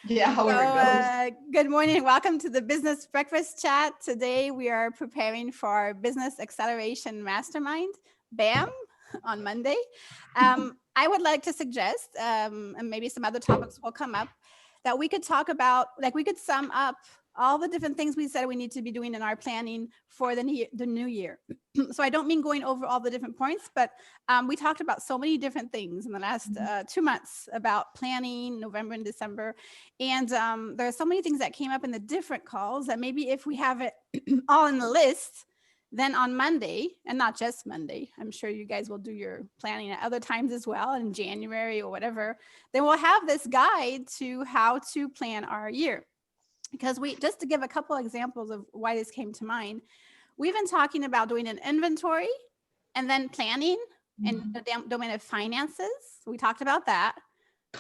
Yeah, however it goes. Good morning. Welcome to the Business Breakfast Chat. Today, we are preparing for our Business Acceleration Mastermind, BAM, on Monday. I would like to suggest, and maybe some other topics will come up, that we could talk about, like, we could sum up all the different things we said we need to be doing in our planning for the new year. So I don't mean going over all the different points, but we talked about so many different things in the last 2 months about planning, November and December. And there are so many things that came up in the different calls that maybe if we have it all in the list, then on Monday, and not just Monday, I'm sure you guys will do your planning at other times as well, in January or whatever, then we'll have this guide to how to plan our year. Because just to give a couple examples of why this came to mind, we've been talking about doing an inventory and then planning in the domain of finances. We talked about that.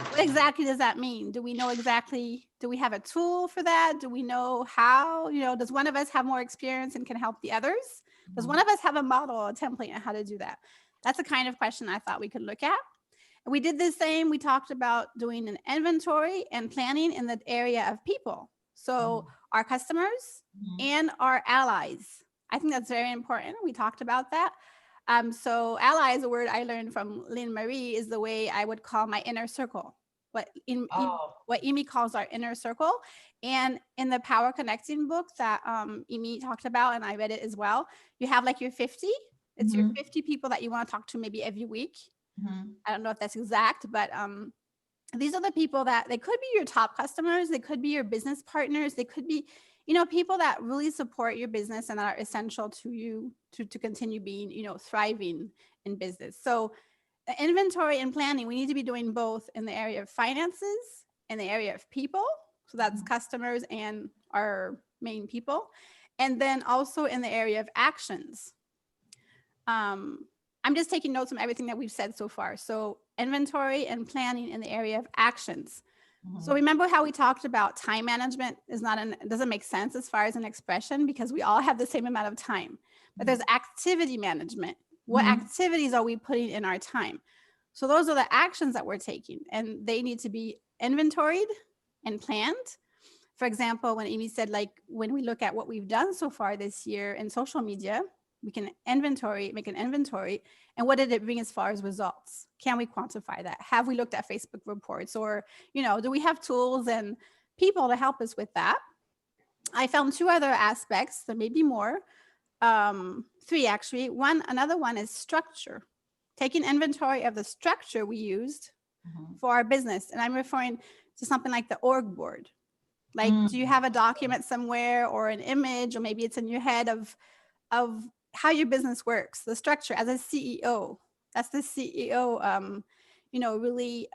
What exactly does that mean? Do we know exactly, do we have a tool for that? Do we know how, does one of us have more experience and can help the others? Does one of us have a model, a template on how to do that? That's the kind of question I thought we could look at. And we did the same. We talked about doing an inventory and planning in the area of people. So our customers and our allies. I think that's very important. We talked about that. So ally is a word I learned from Lynn Marie, is the way I would call my inner circle. What Imie calls our inner circle. And in the Power Connecting book that Imie talked about, and I read it as well, you have like your 50. It's your 50 people that you want to talk to maybe every week. I don't know if that's exact, but these are the people that they could be your top customers. They could be your business partners. They could be, people that really support your business and are essential to you to continue being, thriving in business. So the inventory and planning, we need to be doing both in the area of finances and the area of people. So that's customers and our main people. And then also in the area of actions. I'm just taking notes from everything that we've said so far. So inventory and planning in the area of actions. So remember how we talked about time management doesn't make sense as far as an expression because we all have the same amount of time. But there's activity management. What activities are we putting in our time? So those are the actions that we're taking, and they need to be inventoried and planned. For example, when Amy said, like, when we look at what we've done so far this year in social media, we can make an inventory. And what did it bring as far as results? Can we quantify that? Have we looked at Facebook reports, or, do we have tools and people to help us with that? I found two other aspects. There may be more. Three, actually. Another one is structure. Taking inventory of the structure we used for our business. And I'm referring to something like the org board. Like, do you have a document somewhere or an image, or maybe it's in your head of how your business works, the structure as a CEO. That's the CEO, really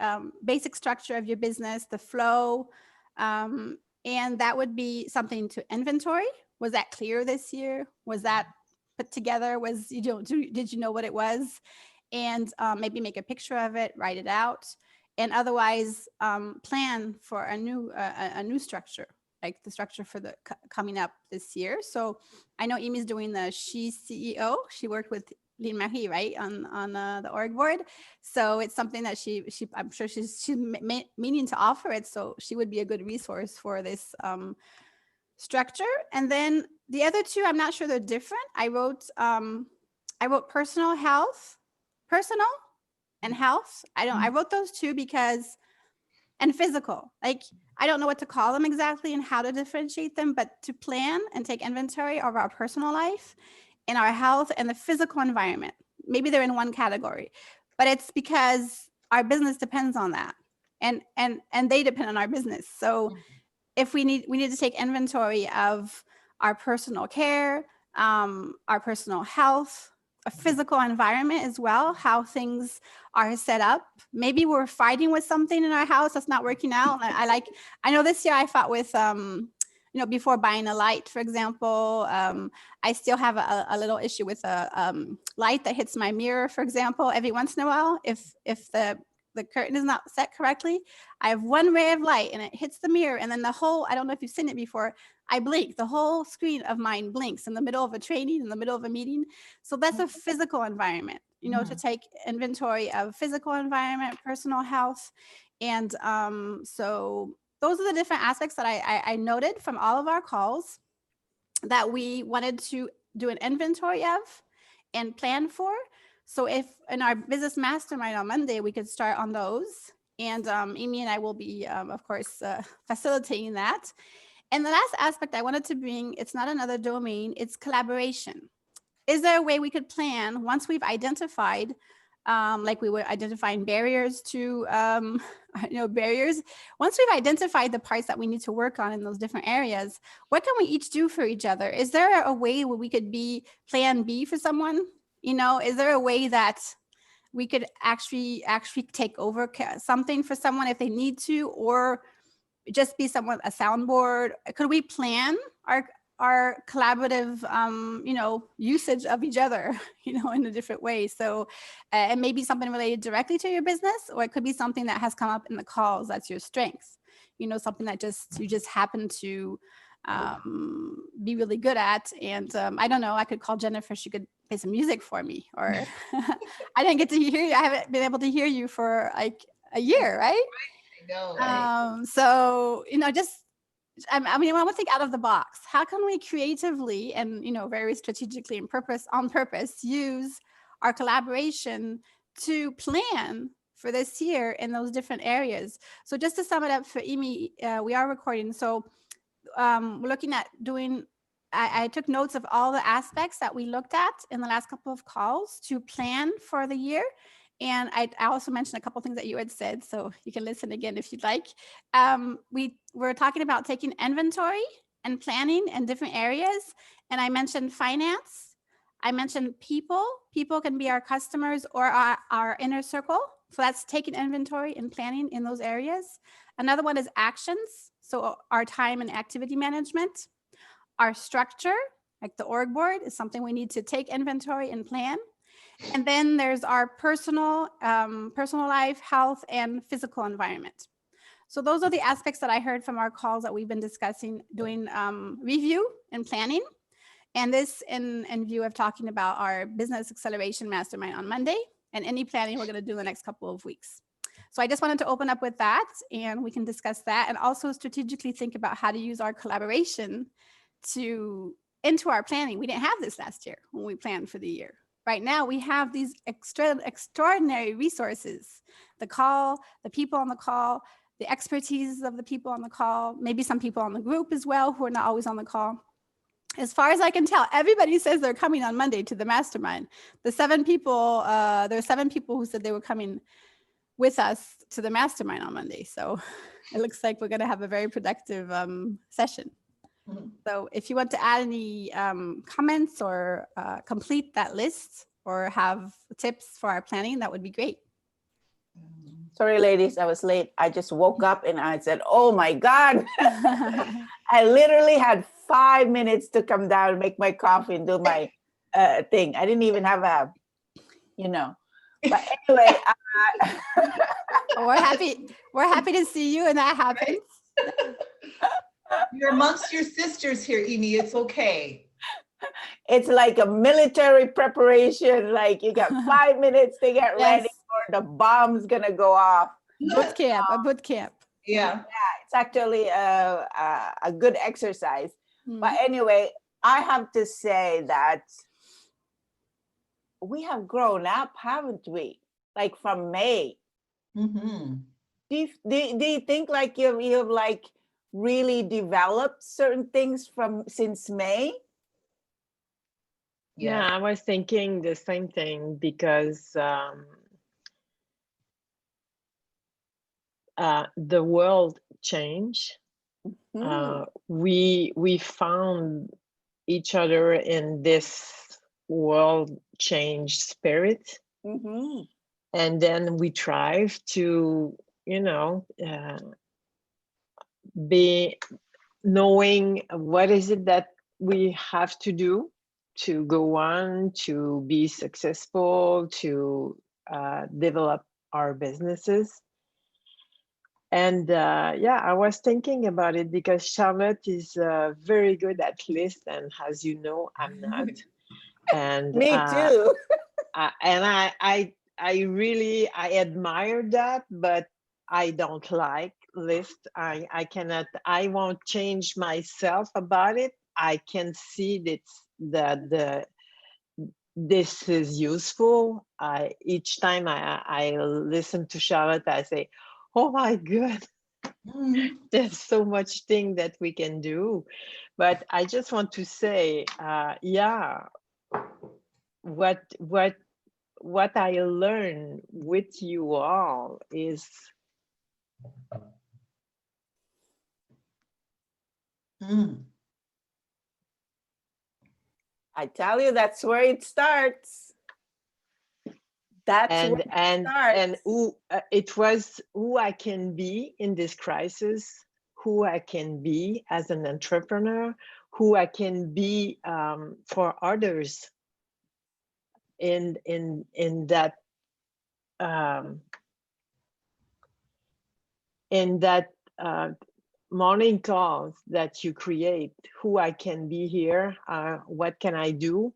basic structure of your business, the flow. And that would be something to inventory. Was that clear this year? Was that put together? Did you know what it was? And maybe make a picture of it, write it out, and otherwise plan for a new structure, like the structure for the coming up this year. So I know Amy's doing the She CEO. She worked with Lynn Marie, right, on the org board. So it's something that she I'm sure she's meaning to offer it. So she would be a good resource for this structure. And then the other two, I'm not sure they're different. I wrote personal and health. I wrote those two because, and physical, like, I don't know what to call them exactly and how to differentiate them, but to plan and take inventory of our personal life and our health and the physical environment. Maybe they're in one category, but it's because our business depends on that, and they depend on our business. So if we need to take inventory of our personal care, our personal health, a physical environment as well, how things are set up. Maybe we're fighting with something in our house that's not working out. I know this year I fought with, before buying a light, for example, I still have a little issue with a light that hits my mirror, for example, every once in a while. If the curtain is not set correctly, I have one ray of light and it hits the mirror, and then I don't know if you've seen it before, I blink. The whole screen of mine blinks in the middle of a training, in the middle of a meeting. So that's a physical environment, to take inventory of physical environment, personal health. And so those are the different aspects that I noted from all of our calls that we wanted to do an inventory of and plan for. So if in our business mastermind on Monday, we could start on those. And Imie and I will be, of course, facilitating that. And the last aspect I wanted to bring, it's not another domain, it's collaboration. Is there a way we could plan once we've identified, like we were identifying barriers to, barriers. Once we've identified the parts that we need to work on in those different areas, what can we each do for each other? Is there a way where we could be plan B for someone? Is there a way that we could actually take over something for someone if they need to, or just be someone a soundboard? Could we plan our collaborative usage of each other in a different way? So it may be something related directly to your business, or it could be something that has come up in the calls that's your strength, something that you just happen to be really good at. And I don't know, I could call Jennifer, she could play some music for me, or I didn't get to hear you, I haven't been able to hear you for like a year, right? No, right. So I want to think out of the box. How can we creatively and very strategically and on purpose use our collaboration to plan for this year in those different areas? So just to sum it up for Imie, we are recording. So we're looking at doing. I took notes of all the aspects that we looked at in the last couple of calls to plan for the year. And I also mentioned a couple of things that you had said, so you can listen again if you'd like. We were talking about taking inventory and planning in different areas. And I mentioned finance. I mentioned people. People can be our customers or our inner circle. So that's taking inventory and planning in those areas. Another one is actions. So our time and activity management. Our structure, like the org board, is something we need to take inventory and plan. And then there's our personal life, health, and physical environment. So those are the aspects that I heard from our calls that we've been discussing, doing review and planning. And this in view of talking about our business acceleration mastermind on Monday and any planning we're going to do in the next couple of weeks. So I just wanted to open up with that, and we can discuss that, and also strategically think about how to use our collaboration into our planning. We didn't have this last year when we planned for the year. Right now, we have these extraordinary resources, the call, the people on the call, the expertise of the people on the call, maybe some people on the group as well who are not always on the call. As far as I can tell, everybody says they're coming on Monday to the mastermind. There are 7 people who said they were coming with us to the mastermind on Monday. So it looks like we're going to have a very productive session. So if you want to add any comments or complete that list or have tips for our planning, that would be great. Sorry, ladies, I was late. I just woke up and I said, oh my God. I literally had 5 minutes to come down and make my coffee and do my thing. I didn't even have but anyway. We're happy to see you, and that happens. You're amongst your sisters here, Imie. It's okay. It's like a military preparation. Like you got 5 minutes to get ready, or the bomb's gonna go off. Boot camp, a boot camp. Yeah, it's actually a good exercise. But anyway, I have to say that we have grown up, haven't we? Like from May. Mm-hmm. Do you think like you've like really developed certain things since May? Yeah, I was thinking the same thing, because the world changed. We found each other in this world change spirit. And then we strive to, be knowing what is it that we have to do to go on, to be successful, to develop our businesses. And I was thinking about it because Charlotte is very good at lists, and as you know, I'm not. And me too. And I really admire that, but I don't like list. I cannot, I won't change myself about it. I can see that this is useful. Each time I listen to Charlotte, I say, oh my God, there's so much thing that we can do. But I just want to say, yeah, what I learned with you all is I tell you, that's where it starts. That's where it and starts. who it was, who I can be in this crisis, who I can be as an entrepreneur, who I can be for others in that morning calls that you create, who I can be here, what can I do,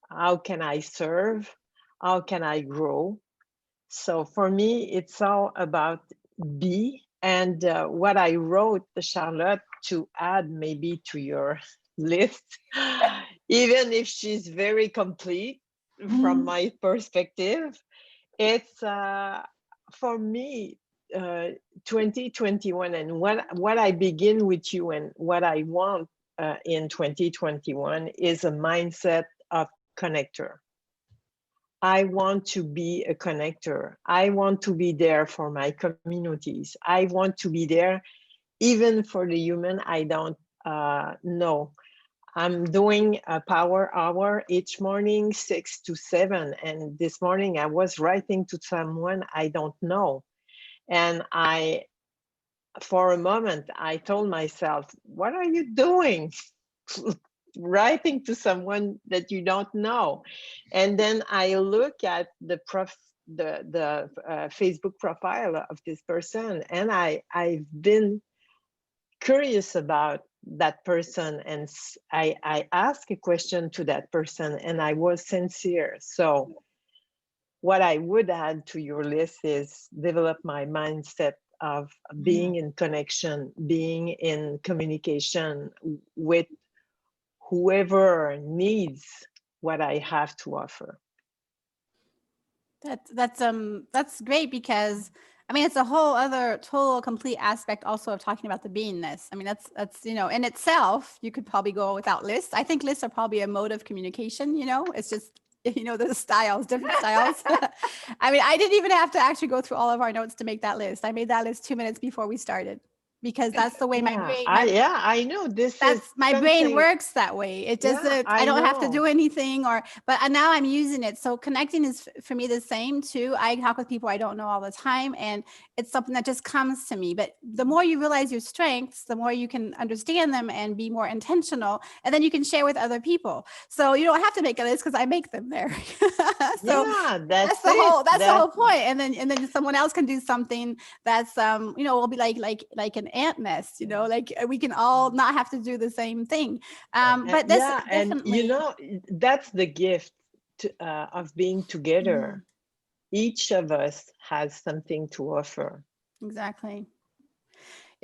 how can I serve, how can I grow. So for me, it's all about be. And what I wrote, Charlotte, to add maybe to your list, even if she's very complete from my perspective, it's for me, 2021, and what I begin with you and what I want in 2021 is a mindset of connector. I want to be a connector. I want to be there for my communities. I want to be there even for the human I don't know. I'm doing a power hour each morning, 6 to 7. And this morning I was writing to someone I don't know. And for a moment, I told myself, what are you doing? Writing to someone that you don't know. And then I look at the Facebook profile of this person, and I've been curious about that person, and I asked a question to that person, and I was sincere. So what I would add to your list is develop my mindset of being in connection, being in communication with whoever needs what I have to offer. That's great, because I mean, it's a whole other total complete aspect also of talking about the beingness. I mean, that's, you know, in itself, you could probably go without lists. I think lists are probably a mode of communication, you know, it's just, you know, the styles, different styles. I mean, I didn't even have to actually go through all of our notes to make that list. I made that list 2 minutes before we started, because that's the way my brain, I know my brain works that way. It doesn't, I don't have to do anything, but now I'm using it. So connecting is for me the same too. I talk with people I don't know all the time, and it's something that just comes to me. But the more you realize your strengths, the more you can understand them and be more intentional, and then you can share with other people. So you don't have to make a list, because I make them there. So that's the whole point. And then someone else can do something that's you know, will be like an ant nest, you know, like we can all not have to do the same thing. But this and you know, that's the gift of being together. Each of us has something to offer. Exactly.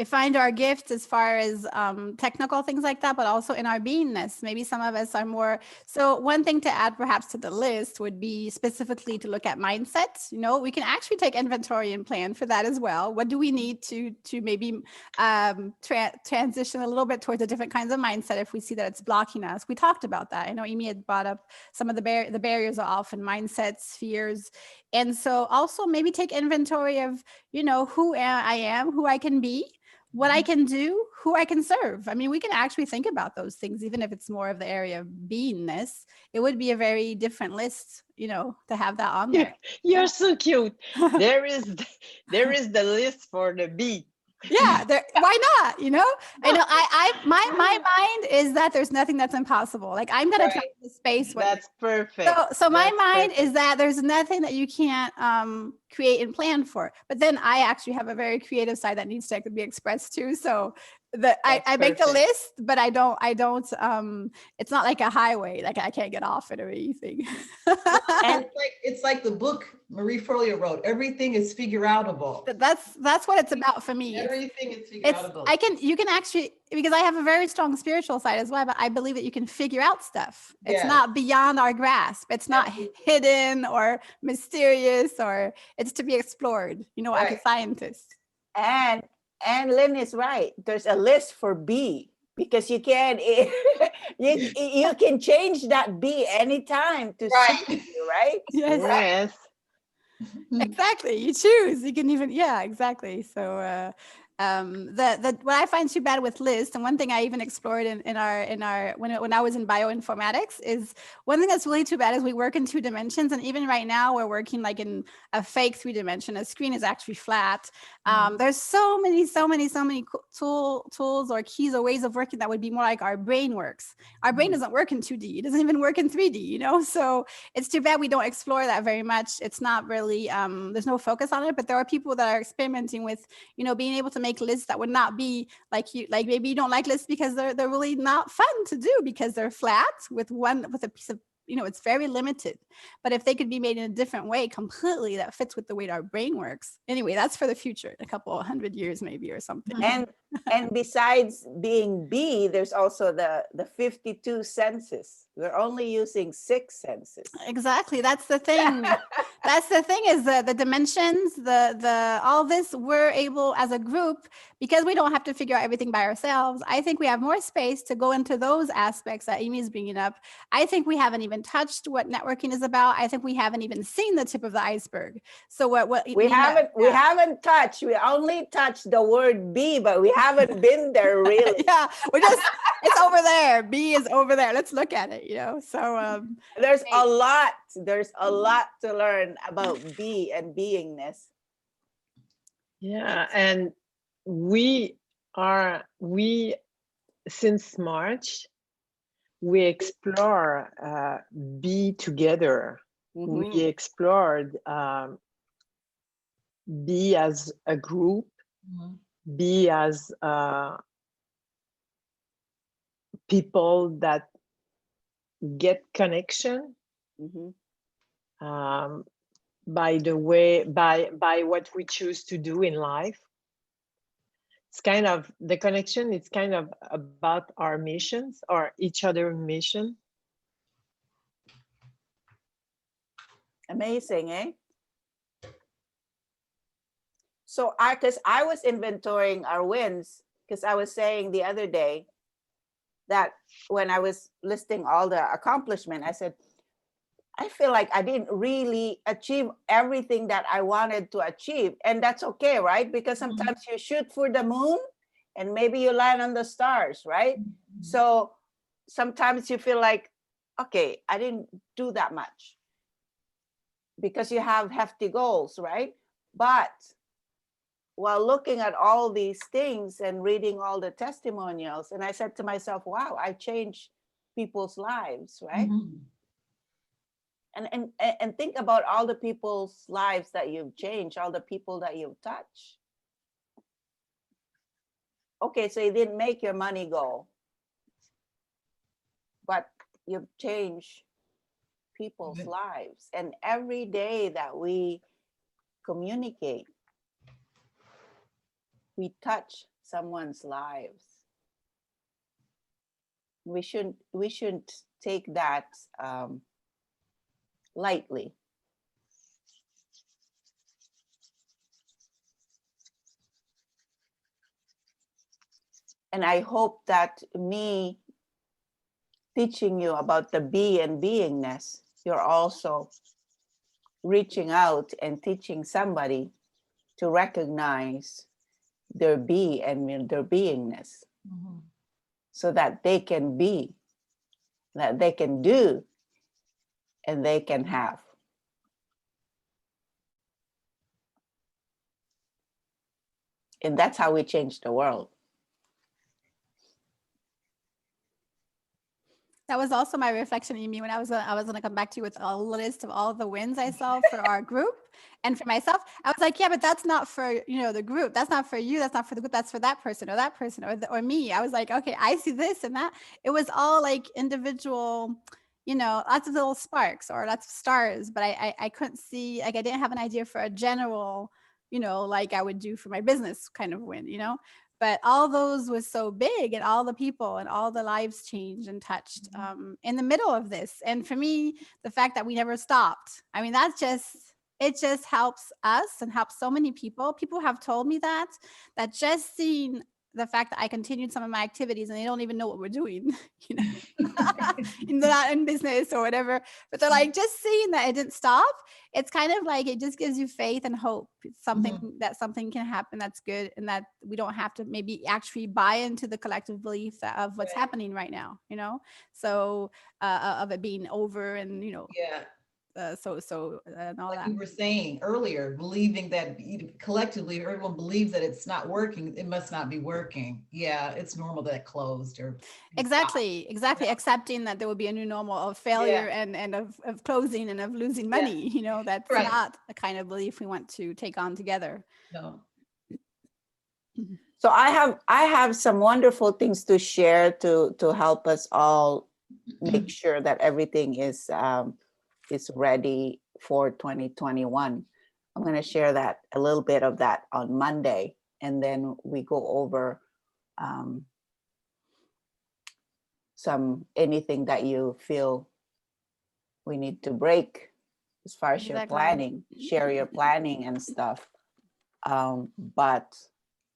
Find our gifts as far as technical things like that, but also in our beingness. Maybe some of us are more. So one thing to add perhaps to the list would be specifically to look at mindsets. You know, we can actually take inventory and plan for that as well. What do we need to maybe transition a little bit towards a different kinds of mindset if we see that it's blocking us? We talked about that. I know Imie had brought up some of the barriers are often mindsets, fears. And so also maybe take inventory of, you know, who I am, who I can be, what I can do, who I can serve. I mean, we can actually think about those things, even if it's more of the area of beingness. It would be a very different list, you know, to have that on there. You're so cute. There is the list for the be. Yeah, why not? You know, I know my mind is that there's nothing that's impossible. Like I'm gonna try the space. That's perfect. So my mind is that there's nothing that you can't create and plan for. But then I actually have a very creative side that needs to be expressed too. So I make the perfect. list, but I don't it's not like a highway, like I can't get off it or anything. And It's like the book Marie Forleo wrote. Everything is figure outable. That's what it's about for me. Everything is figure outable. You can actually, because I have a very strong spiritual side as well, but I believe that you can figure out stuff. It's Yes. not beyond our grasp. It's not hidden or mysterious, or it's to be explored, like a Right. scientist. and Lynn is right. There's a list for B, because you can you can change that B anytime to Right. suit you, right? Yes. Yes. Exactly, you choose, you can even, yeah, exactly. So what I find too bad with lists, and one thing I even explored in our when I was in bioinformatics, is one thing that's really too bad is we work in 2 dimensions, and even right now we're working like in a fake 3 dimension. A screen is actually flat. There's so many tools or keys or ways of working that would be more like our brain works. Our brain doesn't work in 2D, it doesn't even work in 3D, so it's too bad we don't explore that very much. It's not really there's no focus on it, but there are people that are experimenting with being able to make lists that would not be like maybe you don't like lists because they're really not fun to do, because they're flat with a piece of, it's very limited. But if they could be made in a different way completely that fits with the way our brain works, anyway, that's for the future, a couple 100 years maybe or something. And besides being B, there's also the 52 senses. We're only using 6 senses. Exactly. That's the thing. That's the thing, is the dimensions, the all this, we're able as a group, because we don't have to figure out everything by ourselves. I think we have more space to go into those aspects that Imie is bringing up. I think we haven't even touched what networking is about. I think we haven't even seen the tip of the iceberg. So we haven't touched. We only touched the word B, but we haven't been there really. Yeah, it's over there. B is over there. Let's look at it. So there's a lot to learn about B and beingness. Yeah, and we since March, we explore B together. Mm-hmm. We explored B as a group, B as people that get connection, by what we choose to do in life. It's kind of the connection. It's kind of about our missions or each other mission. Amazing, eh? So because I was inventorying our wins, because I was saying the other day that when I was listing all the accomplishment, I said, I feel like I didn't really achieve everything that I wanted to achieve. And that's okay, right? Because sometimes you shoot for the moon and maybe you land on the stars, right? So sometimes you feel like, okay, I didn't do that much, because you have hefty goals, right? But while looking at all these things and reading all the testimonials, and I said to myself, wow, I changed people's lives, right? And think about all the people's lives that you've changed, all the people that you've touched. Okay, so you didn't make your money go, but you've changed people's lives. And every day that we communicate, we touch someone's lives. We shouldn't take that lightly. And I hope that me teaching you about the be and beingness, you're also reaching out and teaching somebody to recognize their be and their beingness, so that they can be, that they can do, and they can have. And that's how we change the world. That was also my reflection, Imie, when I was going to come back to you with a list of all the wins I saw for our group and for myself. I was like, yeah, but that's not for, the group. That's not for you. That's not for the group. That's for that person or me. I was like, okay, I see this and that. It was all like individual, lots of little sparks or lots of stars, but I couldn't see, like, I didn't have an idea for a general, like I would do for my business kind of win, but all those was so big, and all the people and all the lives changed and touched in the middle of this. And for me, the fact that we never stopped, I mean, it just helps us and helps so many people. People have told me that just seeing the fact that I continued some of my activities and they don't even know what we're doing, not in business or whatever, but they're like, just seeing that it didn't stop. It's kind of like, it just gives you faith and hope. It's something that something can happen that's good, and that we don't have to maybe actually buy into the collective belief of what's happening right now, so of it being over and, Yeah. and all Like that. you were saying earlier, believing that collectively everyone believes that it's not working, it must not be working. Yeah, it's normal that it closed or Exactly. Accepting that there will be a new normal of failure and of closing and of losing money. That's Right. not the kind of belief we want to take on together. No. So I have some wonderful things to share to help us all make sure that everything is ready for 2021. I'm going to share that, a little bit of that, on Monday, and then we go over anything that you feel we need to break as far as your planning, share your planning and stuff. But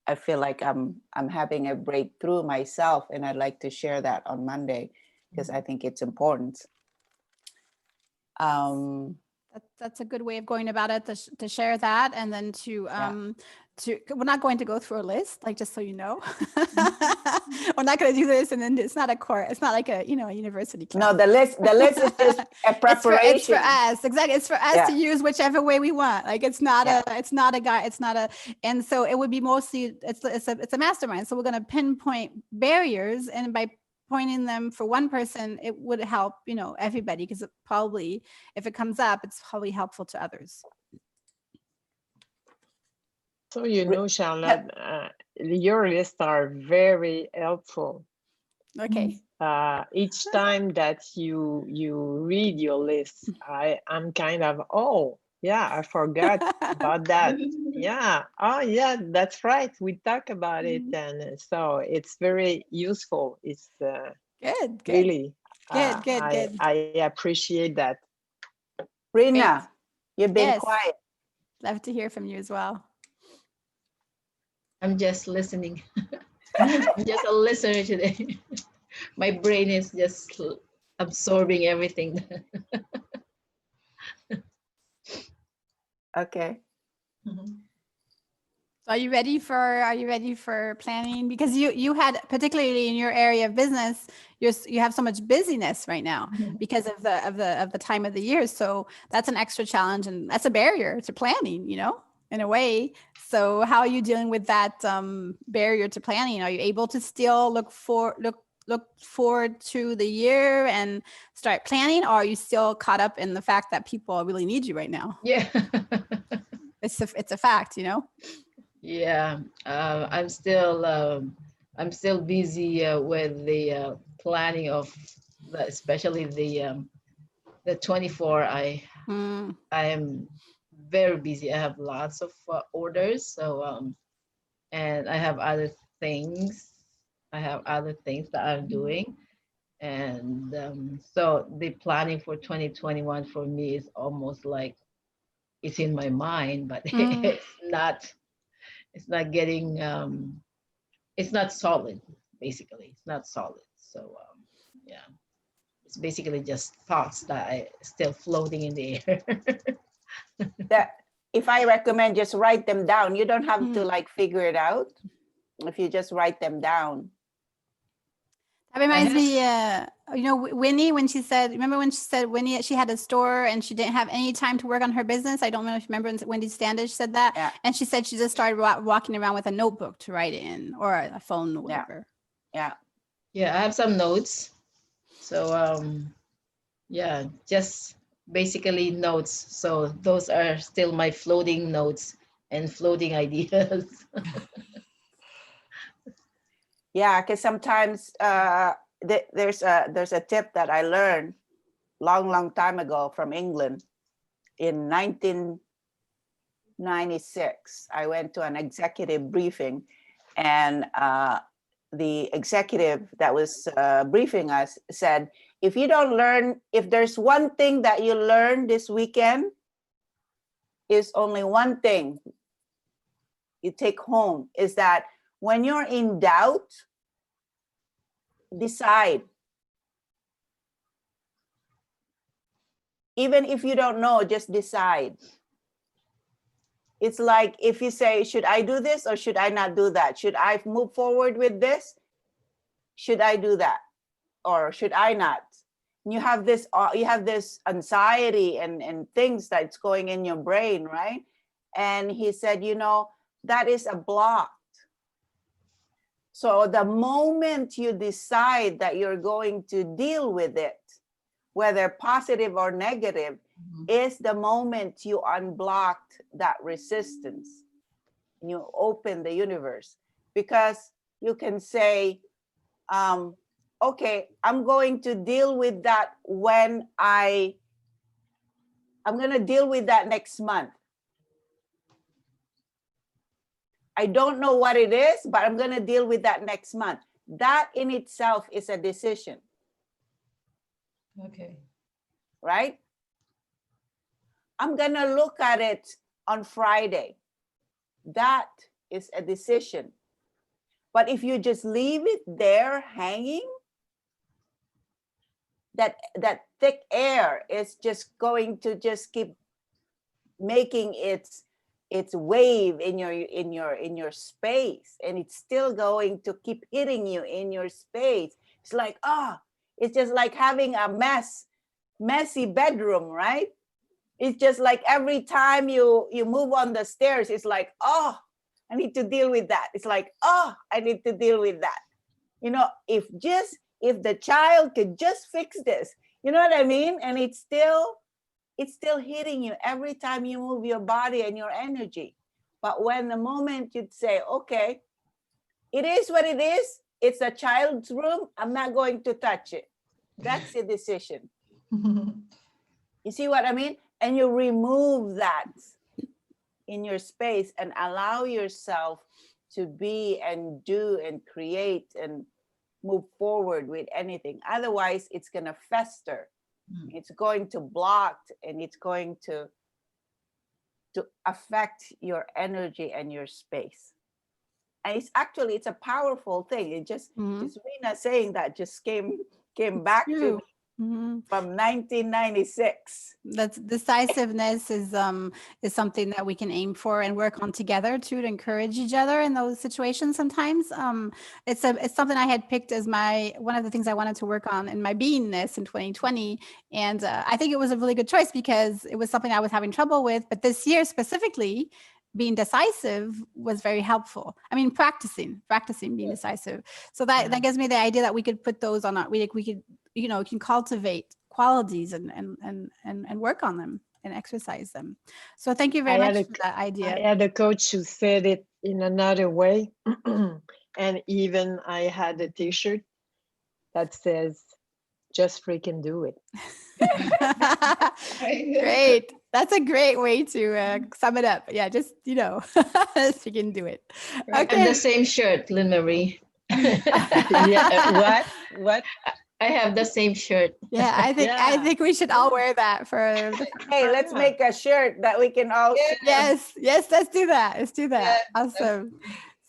I feel like I'm having a breakthrough myself, and I'd like to share that on Monday because I think it's important. That's a good way of going about it, to share that, and then to we're not going to go through a list, like, just so you know. We're not going to do this, and then it's not a course. It's not like a a university class. No, the list is just a preparation. It's for us, exactly. It's for us to use whichever way we want. Like, it's not a guide. It's not a. And so it would be mostly it's a mastermind. So we're going to pinpoint barriers, and by pointing them for one person, it would help everybody, because probably, if it comes up, it's probably helpful to others. So, Charlotte, your lists are very helpful. Okay. Each time that you read your list, I'm kind of, I forgot about that. Yeah. Oh, yeah, that's right. We talk about it, and so it's very useful. It's good. Really Good. I appreciate that. Rina, you've been quiet. Love to hear from you as well. I'm just listening. I'm just a listener today. My brain is just absorbing everything. Okay. So are you ready for planning? Because you had, particularly in your area of business, you have so much busyness right now because of the time of the year. So that's an extra challenge, and that's a barrier to planning, in a way. So how are you dealing with that barrier to planning? Are you able to still look forward to the year and start planning, or are you still caught up in the fact that people really need you right now? Yeah. It's a fact, Yeah, I'm still busy with the planning of especially the 24. I am very busy. I have lots of orders, so and I have other things. That I'm doing, and so the planning for 2021 for me is almost like it's in my mind, but it's not getting it's not solid. Basically, it's not solid. So it's basically just thoughts that I still floating in the air. That, if I recommend, just write them down. You don't have to figure it out. If you just write them down. That reminds me, Winnie, when she said, remember when she said Winnie, she had a store and she didn't have any time to work on her business. I don't know if you remember Wendy Standish said that. Yeah. And she said she just started walking around with a notebook to write it in, or a phone or whatever. Yeah. Yeah, I have some notes. So yeah, just basically notes. So those are still my floating notes and floating ideas. Yeah, because sometimes there's a tip that I learned long time ago from England. In 1996, I went to an executive briefing, and the executive that was briefing us said, if there's one thing that you learn this weekend, is only one thing you take home, is that when you're in doubt, decide. Even if you don't know, just decide. It's like if you say, should I do this or should I not do that? Should I move forward with this? Should I do that? Or should I not? You have this anxiety and things that's going in your brain, right? And he said, that is a block. So the moment you decide that you're going to deal with it, whether positive or negative, is the moment you unblocked that resistance. You open the universe, because you can say, okay, I'm going to deal with that I'm going to deal with that next month. I don't know what it is, but I'm going to deal with that next month. That in itself is a decision. Okay. Right? I'm going to look at it on Friday. That is a decision. But if you just leave it there hanging, that thick air is just going to just keep making its wave in your space, and it's still going to keep hitting you in your space. It's like, it's just like having a messy bedroom, right? It's just like every time you move on the stairs, it's like, I need to deal with that. It's like, I need to deal with that. If the child could just fix this, you know what I mean? And it's still hitting you every time you move your body and your energy. But when the moment you'd say, okay, it is what it is, it's a child's room, I'm not going to touch it. That's a decision. You see what I mean? And you remove that in your space and allow yourself to be and do and create and move forward with anything. Otherwise, it's going to fester. It's going to block, and it's going to affect your energy and your space. And it's a powerful thing. It just Rena saying that just came back to me from 1996. That's decisiveness is something that we can aim for and work on together to encourage each other in those situations. Sometimes it's something I had picked as one of the things I wanted to work on in my beingness in 2020, and I think it was a really good choice because it was something I was having trouble with. But this year specifically, being decisive was very helpful. I mean, practicing being decisive. So that gives me the idea that we could put those on we could can cultivate qualities and work on them and exercise them. So thank you very much for that idea. I had a coach who said it in another way. And even I had a t-shirt that says, just freaking do it. Great. That's a great way to sum it up. Yeah, just, you can do it. Okay. And the same shirt, Lynn Marie. Yeah, what? I have the same shirt. Yeah, I think we should all wear that for Hey, let's make a shirt that we can all Yes, let's do that. Awesome.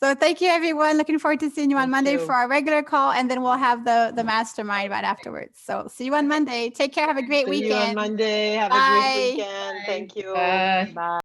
So thank you, everyone. Looking forward to seeing you on Monday for our regular call, and then we'll have the mastermind right afterwards. So see you on Monday. Take care. Have a great weekend. See you on Monday. Have a great weekend. Thank you. Bye.